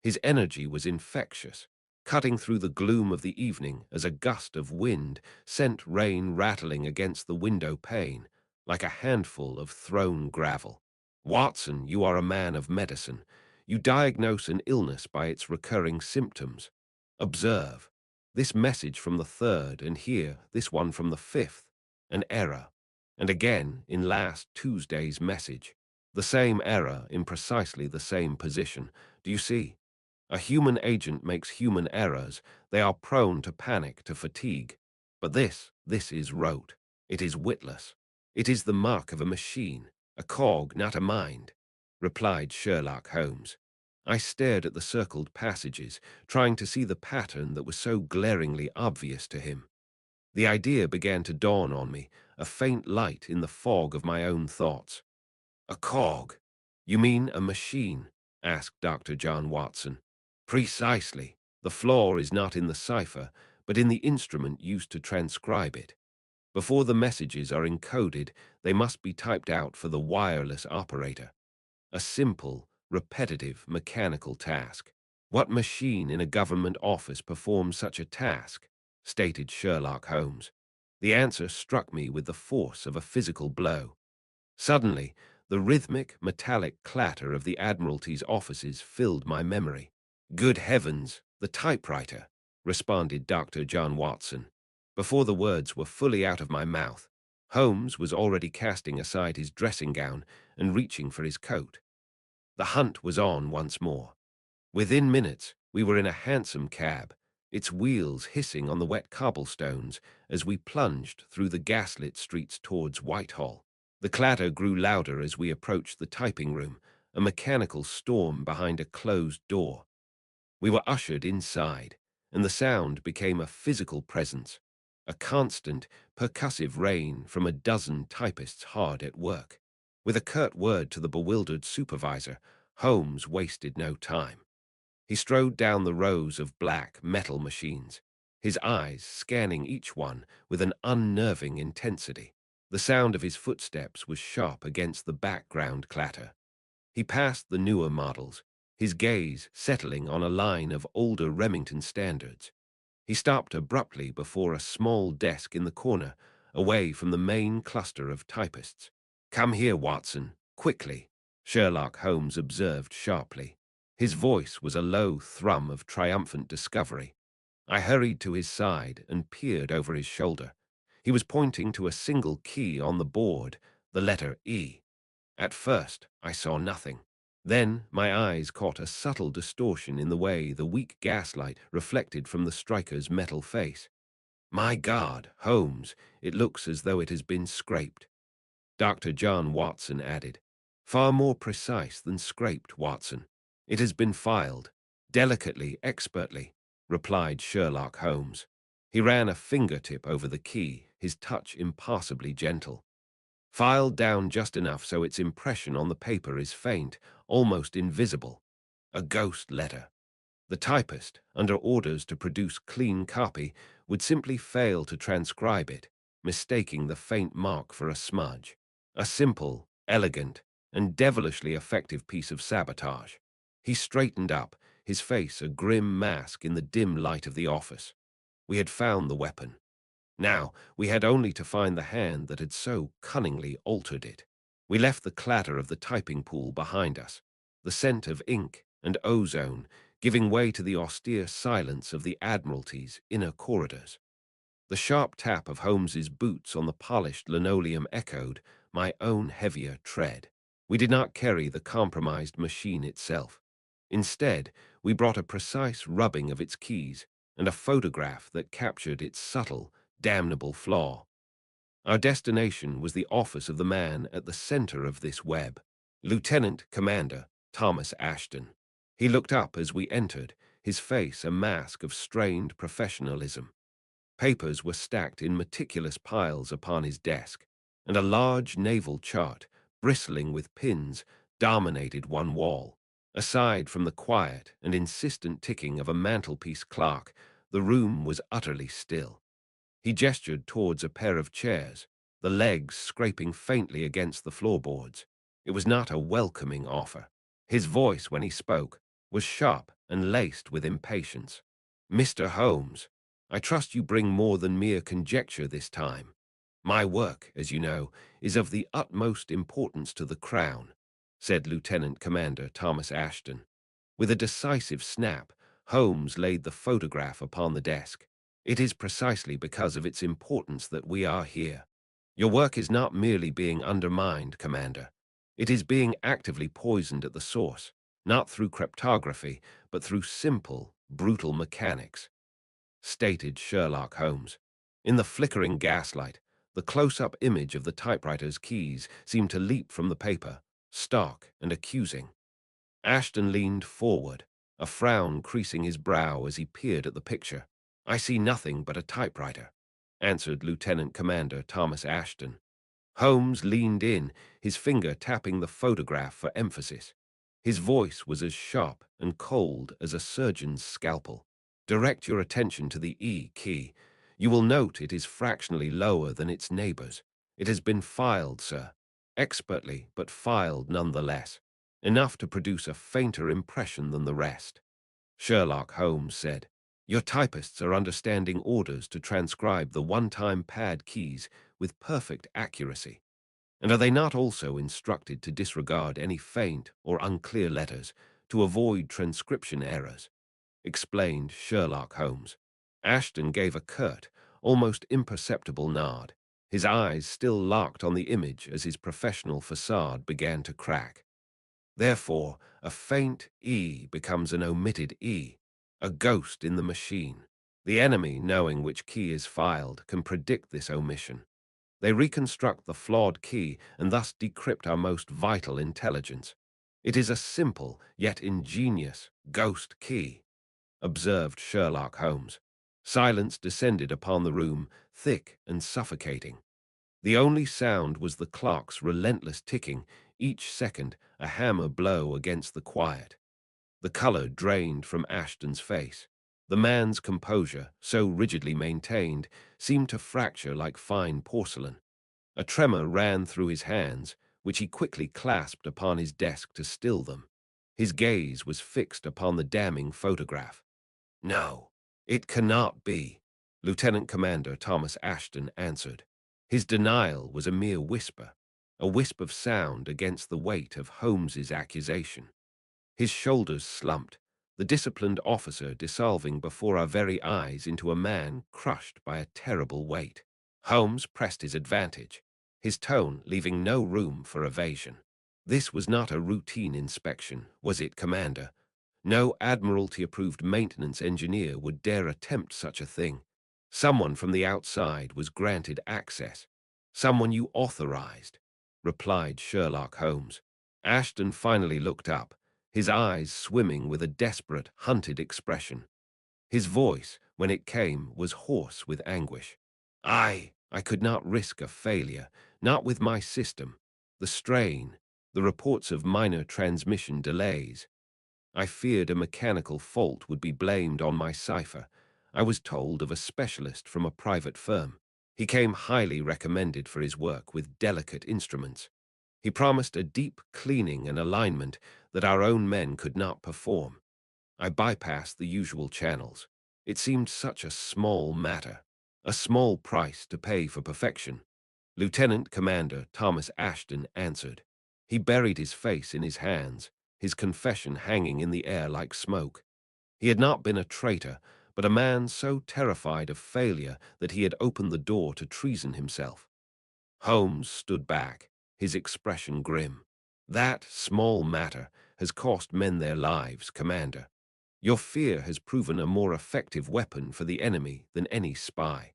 His energy was infectious, cutting through the gloom of the evening as a gust of wind sent rain rattling against the window pane, like a handful of thrown gravel. Watson, you are a man of medicine. You diagnose an illness by its recurring symptoms. Observe. This message from the third, and here, this one from the fifth. An error. And again, in last Tuesday's message. The same error in precisely the same position. Do you see? A human agent makes human errors. They are prone to panic, to fatigue. But this is rote. It is witless. It is the mark of a machine, a cog, not a mind, replied Sherlock Holmes. I stared at the circled passages, trying to see the pattern that was so glaringly obvious to him. The idea began to dawn on me, a faint light in the fog of my own thoughts. A cog? You mean a machine? Asked Dr. John Watson. Precisely. The flaw is not in the cipher, but in the instrument used to transcribe it. Before the messages are encoded, they must be typed out for the wireless operator. A simple, repetitive, mechanical task. What machine in a government office performs such a task? Stated Sherlock Holmes. The answer struck me with the force of a physical blow. Suddenly, the rhythmic, metallic clatter of the Admiralty's offices filled my memory. Good heavens, the typewriter, responded Dr. John Watson. Before the words were fully out of my mouth, Holmes was already casting aside his dressing gown and reaching for his coat. The hunt was on once more. Within minutes, we were in a hansom cab, its wheels hissing on the wet cobblestones as we plunged through the gaslit streets towards Whitehall. The clatter grew louder as we approached the typing room, a mechanical storm behind a closed door. We were ushered inside, and the sound became a physical presence, a constant, percussive rain from a dozen typists hard at work. With a curt word to the bewildered supervisor, Holmes wasted no time. He strode down the rows of black metal machines, his eyes scanning each one with an unnerving intensity. The sound of his footsteps was sharp against the background clatter. He passed the newer models, his gaze settling on a line of older Remington standards. He stopped abruptly before a small desk in the corner, away from the main cluster of typists. Come here, Watson, quickly, Sherlock Holmes observed sharply. His voice was a low thrum of triumphant discovery. I hurried to his side and peered over his shoulder. He was pointing to a single key on the board, the letter E. At first, I saw nothing. Then my eyes caught a subtle distortion in the way the weak gaslight reflected from the striker's metal face. My God, Holmes, it looks as though it has been scraped. Dr. John Watson added. Far more precise than scraped, Watson. It has been filed, delicately, expertly, replied Sherlock Holmes. He ran a fingertip over the key, his touch impassably gentle. Filed down just enough so its impression on the paper is faint, almost invisible. A ghost letter. The typist, under orders to produce clean copy, would simply fail to transcribe it, mistaking the faint mark for a smudge. A simple, elegant, and devilishly effective piece of sabotage. He straightened up, his face a grim mask in the dim light of the office. We had found the weapon. Now, we had only to find the hand that had so cunningly altered it. We left the clatter of the typing pool behind us, the scent of ink and ozone giving way to the austere silence of the Admiralty's inner corridors. The sharp tap of Holmes's boots on the polished linoleum echoed my own heavier tread. We did not carry the compromised machine itself. Instead, we brought a precise rubbing of its keys and a photograph that captured its subtle, damnable flaw. Our destination was the office of the man at the center of this web, Lieutenant Commander Thomas Ashton. He looked up as we entered, his face a mask of strained professionalism. Papers were stacked in meticulous piles upon his desk, and a large naval chart, bristling with pins, dominated one wall. Aside from the quiet and insistent ticking of a mantelpiece clock, the room was utterly still. He gestured towards a pair of chairs, the legs scraping faintly against the floorboards. It was not a welcoming offer. His voice, when he spoke, was sharp and laced with impatience. "Mr. Holmes, I trust you bring more than mere conjecture this time. My work, as you know, is of the utmost importance to the Crown," said Lieutenant Commander Thomas Ashton. With a decisive snap, Holmes laid the photograph upon the desk. "It is precisely because of its importance that we are here. Your work is not merely being undermined, Commander. It is being actively poisoned at the source, not through cryptography, but through simple, brutal mechanics," stated Sherlock Holmes. In the flickering gaslight, the close-up image of the typewriter's keys seemed to leap from the paper, stark and accusing. Ashton leaned forward, a frown creasing his brow as he peered at the picture. "I see nothing but a typewriter," answered Lieutenant Commander Thomas Ashton. Holmes leaned in, his finger tapping the photograph for emphasis. His voice was as sharp and cold as a surgeon's scalpel. "Direct your attention to the E key. You will note it is fractionally lower than its neighbors. It has been filed, sir. Expertly, but filed nonetheless. Enough to produce a fainter impression than the rest." Sherlock Holmes said, "Your typists are understanding orders to transcribe the one-time pad keys with perfect accuracy. And are they not also instructed to disregard any faint or unclear letters to avoid transcription errors?" explained Sherlock Holmes. Ashton gave a curt, almost imperceptible nod, his eyes still locked on the image as his professional facade began to crack. "Therefore, a faint E becomes an omitted E, a ghost in the machine. The enemy, knowing which key is filed, can predict this omission. They reconstruct the flawed key and thus decrypt our most vital intelligence. It is a simple, yet ingenious, ghost key," observed Sherlock Holmes. Silence descended upon the room, thick and suffocating. The only sound was the clock's relentless ticking, each second a hammer blow against the quiet. The color drained from Ashton's face. The man's composure, so rigidly maintained, seemed to fracture like fine porcelain. A tremor ran through his hands, which he quickly clasped upon his desk to still them. His gaze was fixed upon the damning photograph. "No, it cannot be," Lieutenant Commander Thomas Ashton answered. His denial was a mere whisper, a wisp of sound against the weight of Holmes's accusation. His shoulders slumped, the disciplined officer dissolving before our very eyes into a man crushed by a terrible weight. Holmes pressed his advantage, his tone leaving no room for evasion. "This was not a routine inspection, was it, Commander? No Admiralty-approved maintenance engineer would dare attempt such a thing. Someone from the outside was granted access. Someone you authorized," replied Sherlock Holmes. Ashton finally looked up, his eyes swimming with a desperate, hunted expression. His voice, when it came, was hoarse with anguish. I could not risk a failure, not with my system. The strain, the reports of minor transmission delays. I feared a mechanical fault would be blamed on my cipher. I was told of a specialist from a private firm. He came highly recommended for his work with delicate instruments. He promised a deep cleaning and alignment that our own men could not perform. I bypassed the usual channels. It seemed such a small matter, a small price to pay for perfection. Lieutenant Commander Thomas Ashton answered. He buried his face in his hands, his confession hanging in the air like smoke. He had not been a traitor, but a man so terrified of failure that he had opened the door to treason himself. Holmes stood back, his expression grim. That small matter has cost men their lives, Commander. Your fear has proven a more effective weapon for the enemy than any spy.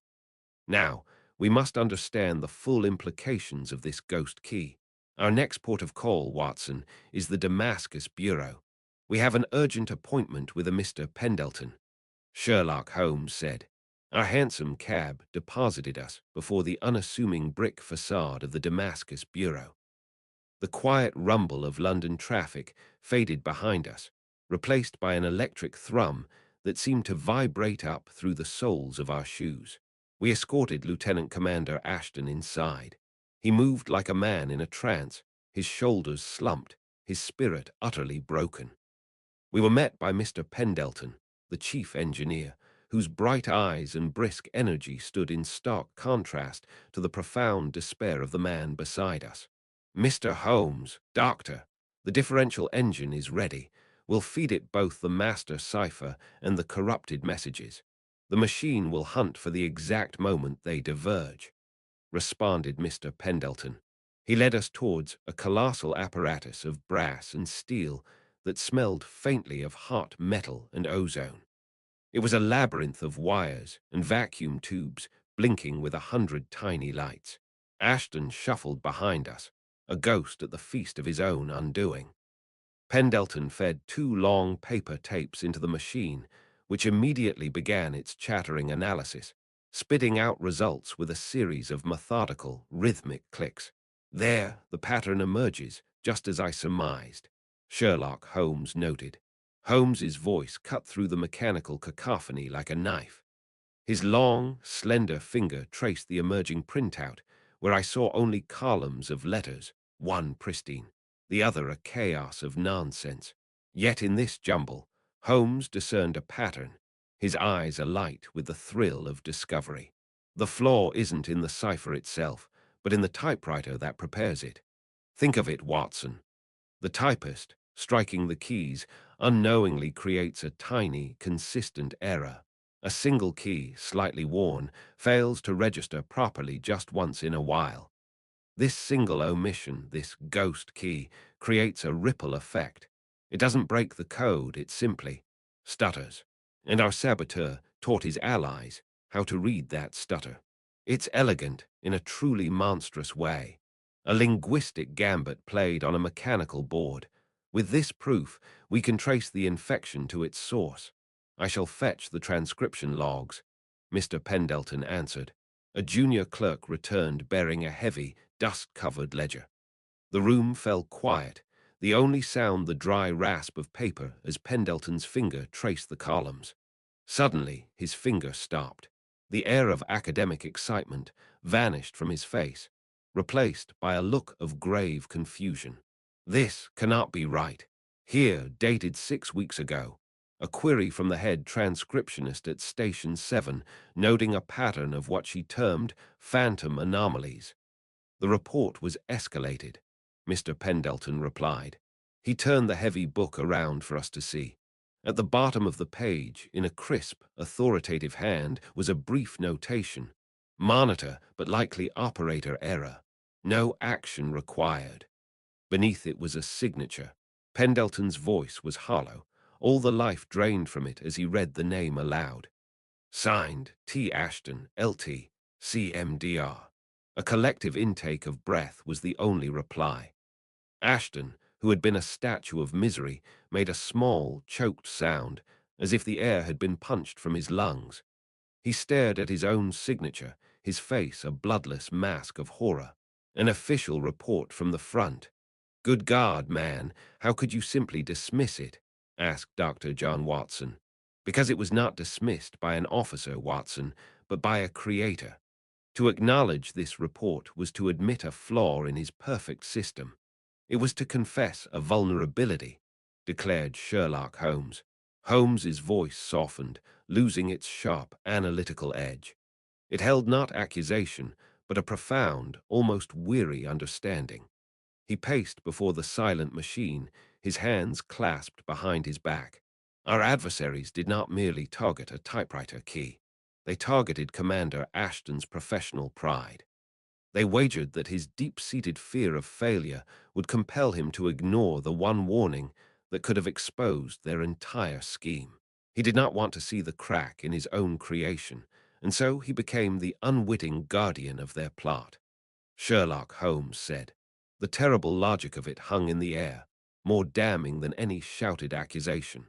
Now, we must understand the full implications of this ghost key. Our next port of call, Watson, is the Damascus Bureau. We have an urgent appointment with a Mr. Pendleton. Sherlock Holmes said. Our hansom cab deposited us before the unassuming brick facade of the Damascus Bureau. The quiet rumble of London traffic faded behind us, replaced by an electric thrum that seemed to vibrate up through the soles of our shoes. We escorted Lieutenant Commander Ashton inside. He moved like a man in a trance, his shoulders slumped, his spirit utterly broken. We were met by Mr. Pendleton, the chief engineer, whose bright eyes and brisk energy stood in stark contrast to the profound despair of the man beside us. Mr. Holmes, doctor, the differential engine is ready. We'll feed it both the master cipher and the corrupted messages. The machine will hunt for the exact moment they diverge, responded Mr. Pendleton. He led us towards a colossal apparatus of brass and steel that smelled faintly of hot metal and ozone. It was a labyrinth of wires and vacuum tubes blinking with 100 tiny lights. Ashton shuffled behind us, a ghost at the feast of his own undoing. Pendleton fed 2 long paper tapes into the machine, which immediately began its chattering analysis, spitting out results with a series of methodical, rhythmic clicks. There, the pattern emerges, just as I surmised, Sherlock Holmes noted. Holmes's voice cut through the mechanical cacophony like a knife. His long, slender finger traced the emerging printout, where I saw only columns of letters, one pristine, the other a chaos of nonsense. Yet in this jumble, Holmes discerned a pattern, his eyes alight with the thrill of discovery. The flaw isn't in the cipher itself, but in the typewriter that prepares it. Think of it, Watson. The typist, striking the keys, unknowingly creates a tiny, consistent error. A single key, slightly worn, fails to register properly just once in a while. This single omission, this ghost key, creates a ripple effect. It doesn't break the code, it simply stutters. And our saboteur taught his allies how to read that stutter. It's elegant in a truly monstrous way. A linguistic gambit played on a mechanical board. With this proof, we can trace the infection to its source. I shall fetch the transcription logs, Mr. Pendleton answered. A junior clerk returned bearing a heavy, dust-covered ledger. The room fell quiet, the only sound the dry rasp of paper as Pendleton's finger traced the columns. Suddenly, his finger stopped. The air of academic excitement vanished from his face, replaced by a look of grave confusion. This cannot be right. Here, dated 6 weeks ago, a query from the head transcriptionist at Station 7, noting a pattern of what she termed phantom anomalies. The report was escalated, Mr. Pendleton replied. He turned the heavy book around for us to see. At the bottom of the page, in a crisp, authoritative hand, was a brief notation. Monitor, but likely operator error. No action required. Beneath it was a signature. Pendleton's voice was hollow, all the life drained from it as he read the name aloud. Signed, T. Ashton, L.T., CMDR. A collective intake of breath was the only reply. Ashton, who had been a statue of misery, made a small, choked sound, as if the air had been punched from his lungs. He stared at his own signature, his face a bloodless mask of horror. An official report from the front. Good God, man, how could you simply dismiss it? Asked Dr. John Watson. Because it was not dismissed by an officer, Watson, but by a creator. To acknowledge this report was to admit a flaw in his perfect system. It was to confess a vulnerability, declared Sherlock Holmes. Holmes's voice softened, losing its sharp, analytical edge. It held not accusation, but a profound, almost weary understanding. He paced before the silent machine, his hands clasped behind his back. Our adversaries did not merely target a typewriter key. They targeted Commander Ashton's professional pride. They wagered that his deep-seated fear of failure would compel him to ignore the one warning that could have exposed their entire scheme. He did not want to see the crack in his own creation, and so he became the unwitting guardian of their plot. Sherlock Holmes said. The terrible logic of it hung in the air, more damning than any shouted accusation.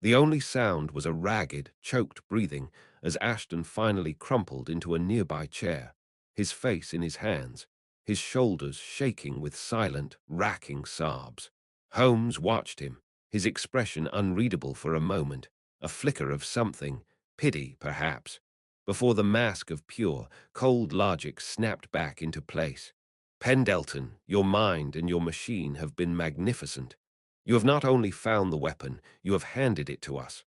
The only sound was a ragged, choked breathing as Ashton finally crumpled into a nearby chair, his face in his hands, his shoulders shaking with silent, racking sobs. Holmes watched him, his expression unreadable for a moment, a flicker of something, pity perhaps, before the mask of pure, cold logic snapped back into place. Pendleton, your mind and your machine have been magnificent. You have not only found the weapon, you have handed it to us.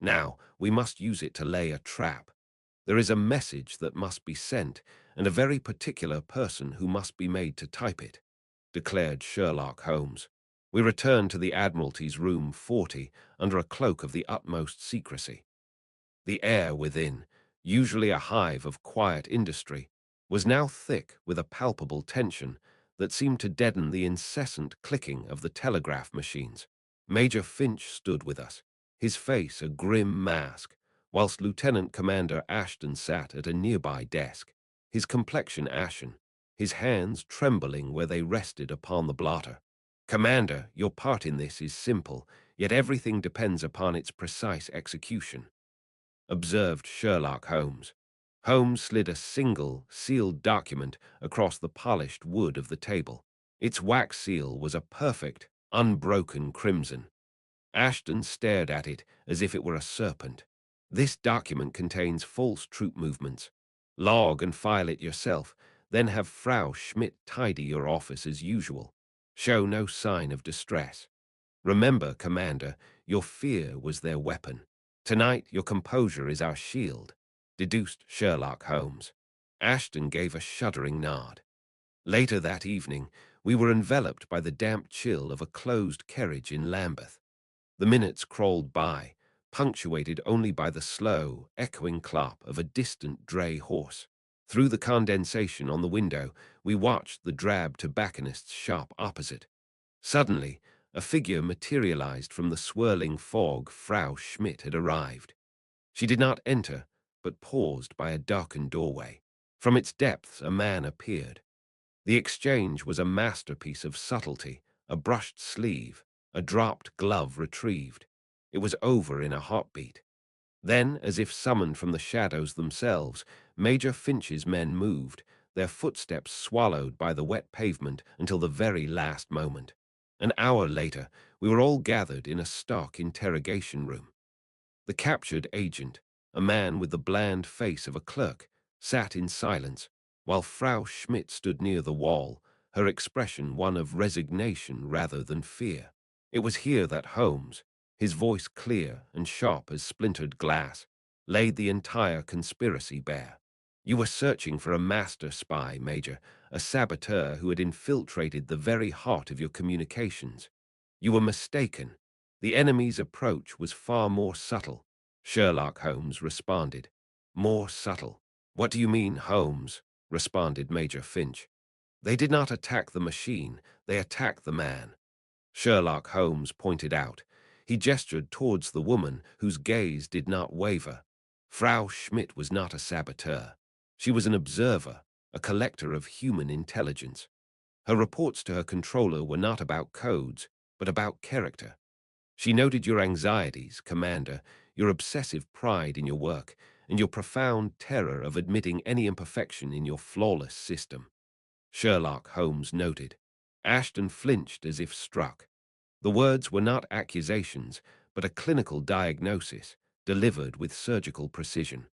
Now, we must use it to lay a trap. There is a message that must be sent, and a very particular person who must be made to type it, declared Sherlock Holmes. We returned to the Admiralty's room 40 under a cloak of the utmost secrecy. The air within, usually a hive of quiet industry, was now thick with a palpable tension that seemed to deaden the incessant clicking of the telegraph machines. Major Finch stood with us, his face a grim mask, whilst Lieutenant Commander Ashton sat at a nearby desk, his complexion ashen, his hands trembling where they rested upon the blotter. Commander, your part in this is simple, yet everything depends upon its precise execution, observed Sherlock Holmes. Holmes slid a single, sealed document across the polished wood of the table. Its wax seal was a perfect, unbroken crimson. Ashton stared at it as if it were a serpent. This document contains false troop movements. Log and file it yourself, then have Frau Schmidt tidy your office as usual. Show no sign of distress. Remember, Commander, your fear was their weapon. Tonight, your composure is our shield, deduced Sherlock Holmes. Ashton gave a shuddering nod. Later that evening, we were enveloped by the damp chill of a closed carriage in Lambeth. The minutes crawled by, punctuated only by the slow, echoing clop of a distant dray horse. Through the condensation on the window, we watched the drab tobacconist's shop opposite. Suddenly, a figure materialized from the swirling fog. Frau Schmidt had arrived. She did not enter, but paused by a darkened doorway. From its depths a man appeared. The exchange was a masterpiece of subtlety, a brushed sleeve, a dropped glove retrieved. It was over in a heartbeat. Then, as if summoned from the shadows themselves, Major Finch's men moved, their footsteps swallowed by the wet pavement until the very last moment. An hour later, we were all gathered in a stock interrogation room. The captured agent, a man with the bland face of a clerk, sat in silence, while Frau Schmidt stood near the wall, her expression one of resignation rather than fear. It was here that Holmes, his voice clear and sharp as splintered glass, laid the entire conspiracy bare. You were searching for a master spy, Major, a saboteur who had infiltrated the very heart of your communications. You were mistaken. The enemy's approach was far more subtle, Sherlock Holmes responded. More subtle. What do you mean, Holmes? Responded Major Finch. They did not attack the machine, they attacked the man, Sherlock Holmes pointed out. He gestured towards the woman, whose gaze did not waver. Frau Schmidt was not a saboteur. She was an observer, a collector of human intelligence. Her reports to her controller were not about codes, but about character. She noted your anxieties, Commander, your obsessive pride in your work, and your profound terror of admitting any imperfection in your flawless system. Sherlock Holmes noted. Ashton flinched as if struck. The words were not accusations, but a clinical diagnosis, delivered with surgical precision.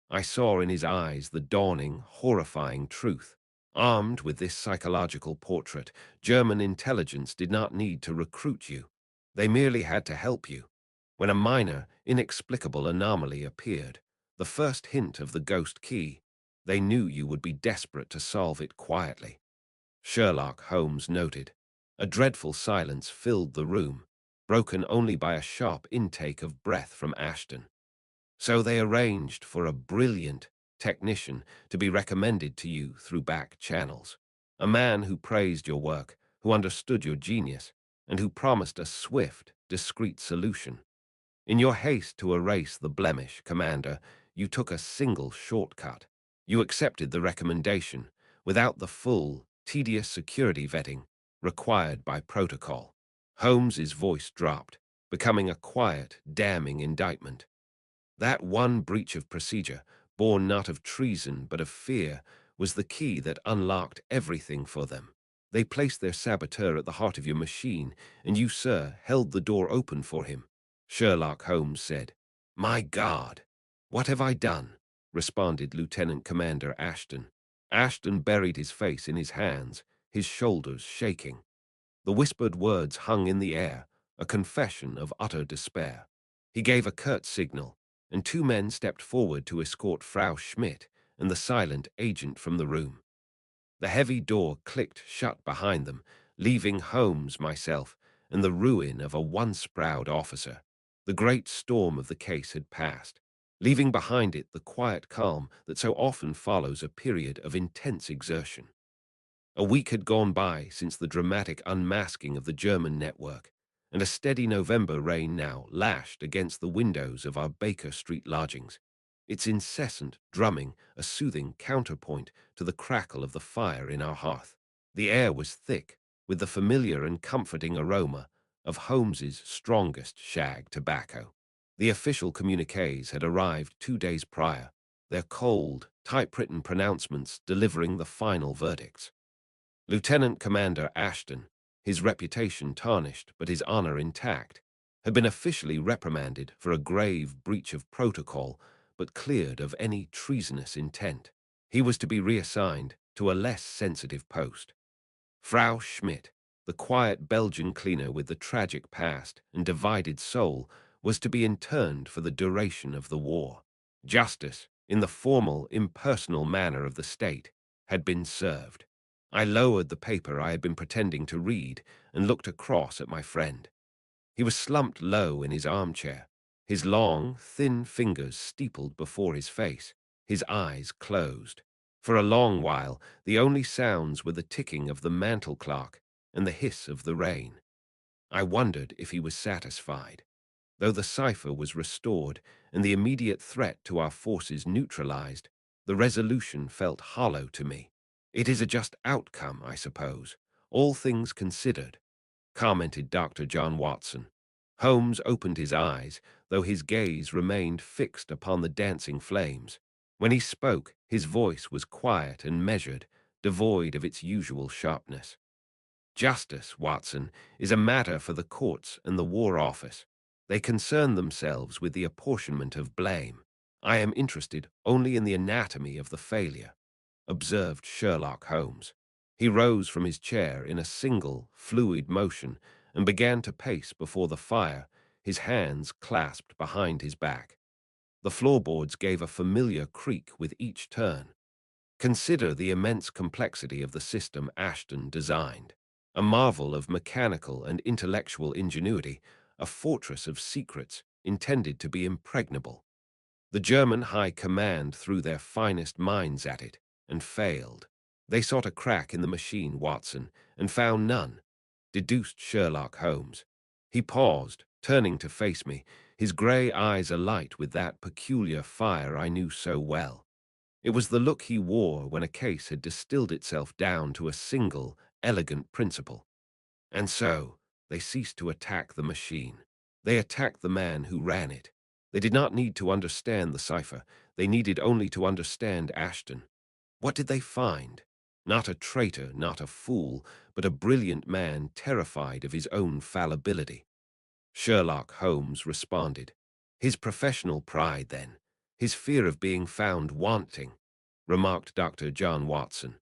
I saw in his eyes the dawning, horrifying truth. Armed with this psychological portrait, German intelligence did not need to recruit you. They merely had to help you. When a minor, inexplicable anomaly appeared, the first hint of the ghost key, they knew you would be desperate to solve it quietly. Sherlock Holmes noted. A dreadful silence filled the room, broken only by a sharp intake of breath from Ashton. So they arranged for a brilliant technician to be recommended to you through back channels. A man who praised your work, who understood your genius, and who promised a swift, discreet solution. In your haste to erase the blemish, Commander, you took a single shortcut. You accepted the recommendation without the full, tedious security vetting required by protocol. Holmes's voice dropped, becoming a quiet, damning indictment. That one breach of procedure, born not of treason but of fear, was the key that unlocked everything for them. They placed their saboteur at the heart of your machine, and you, sir, held the door open for him. Sherlock Holmes said. My God, what have I done? Responded Lieutenant Commander Ashton. Ashton buried his face in his hands, his shoulders shaking. The whispered words hung in the air, a confession of utter despair. He gave a curt signal, and two men stepped forward to escort Frau Schmidt and the silent agent from the room. The heavy door clicked shut behind them, leaving Holmes, myself, and the ruin of a once proud officer. The great storm of the case had passed, leaving behind it the quiet calm that so often follows a period of intense exertion. A week had gone by since the dramatic unmasking of the German network, and a steady November rain now lashed against the windows of our Baker Street lodgings, its incessant drumming a soothing counterpoint to the crackle of the fire in our hearth. The air was thick with the familiar and comforting aroma of Holmes's strongest shag tobacco. The official communiques had arrived 2 days prior, their cold, typewritten pronouncements delivering the final verdicts. Lieutenant Commander Ashton, his reputation tarnished but his honor intact, had been officially reprimanded for a grave breach of protocol but cleared of any treasonous intent. He was to be reassigned to a less sensitive post. Frau Schmidt, the quiet Belgian cleaner with the tragic past and divided soul, was to be interned for the duration of the war. Justice, in the formal, impersonal manner of the state, had been served. I lowered the paper I had been pretending to read and looked across at my friend. He was slumped low in his armchair, his long, thin fingers steepled before his face, his eyes closed. For a long while, the only sounds were the ticking of the mantel clock and the hiss of the rain. I wondered if he was satisfied. Though the cipher was restored and the immediate threat to our forces neutralized, the resolution felt hollow to me. It is a just outcome, I suppose, all things considered, commented Dr. John Watson. Holmes opened his eyes, though his gaze remained fixed upon the dancing flames. When he spoke, his voice was quiet and measured, devoid of its usual sharpness. Justice, Watson, is a matter for the courts and the War Office. They concern themselves with the apportionment of blame. I am interested only in the anatomy of the failure, observed Sherlock Holmes. He rose from his chair in a single, fluid motion and began to pace before the fire, his hands clasped behind his back. The floorboards gave a familiar creak with each turn. Consider the immense complexity of the system Ashton designed. A marvel of mechanical and intellectual ingenuity, a fortress of secrets intended to be impregnable. The German High Command threw their finest minds at it and failed. They sought a crack in the machine, Watson, and found none, deduced Sherlock Holmes. He paused, turning to face me, his gray eyes alight with that peculiar fire I knew so well. It was the look he wore when a case had distilled itself down to a single, elegant principle. And so, they ceased to attack the machine. They attacked the man who ran it. They did not need to understand the cipher. They needed only to understand Ashton. What did they find? Not a traitor, not a fool, but a brilliant man terrified of his own fallibility. Sherlock Holmes responded. His professional pride, then. His fear of being found wanting, remarked Dr. John Watson.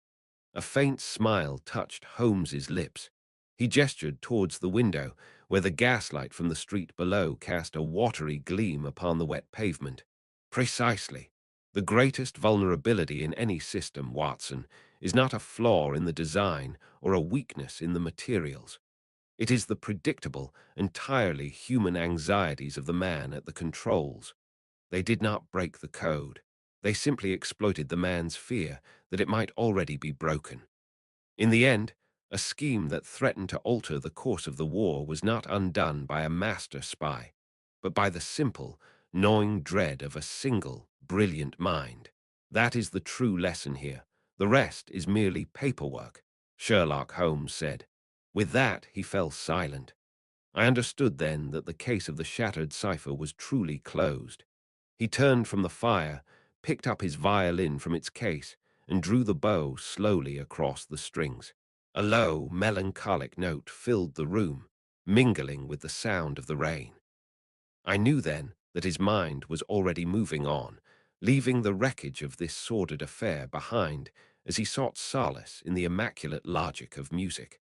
A faint smile touched Holmes's lips. He gestured towards the window, where the gaslight from the street below cast a watery gleam upon the wet pavement. Precisely. The greatest vulnerability in any system, Watson, is not a flaw in the design or a weakness in the materials. It is the predictable, entirely human anxieties of the man at the controls. They did not break the code. They simply exploited the man's fear that it might already be broken. In the end, a scheme that threatened to alter the course of the war was not undone by a master spy, but by the simple, gnawing dread of a single, brilliant mind. That is the true lesson here. The rest is merely paperwork, Sherlock Holmes said. With that, he fell silent. I understood then that the case of the shattered cipher was truly closed. He turned from the fire, picked up his violin from its case, and drew the bow slowly across the strings. A low, melancholic note filled the room, mingling with the sound of the rain. I knew then that his mind was already moving on, leaving the wreckage of this sordid affair behind as he sought solace in the immaculate logic of music.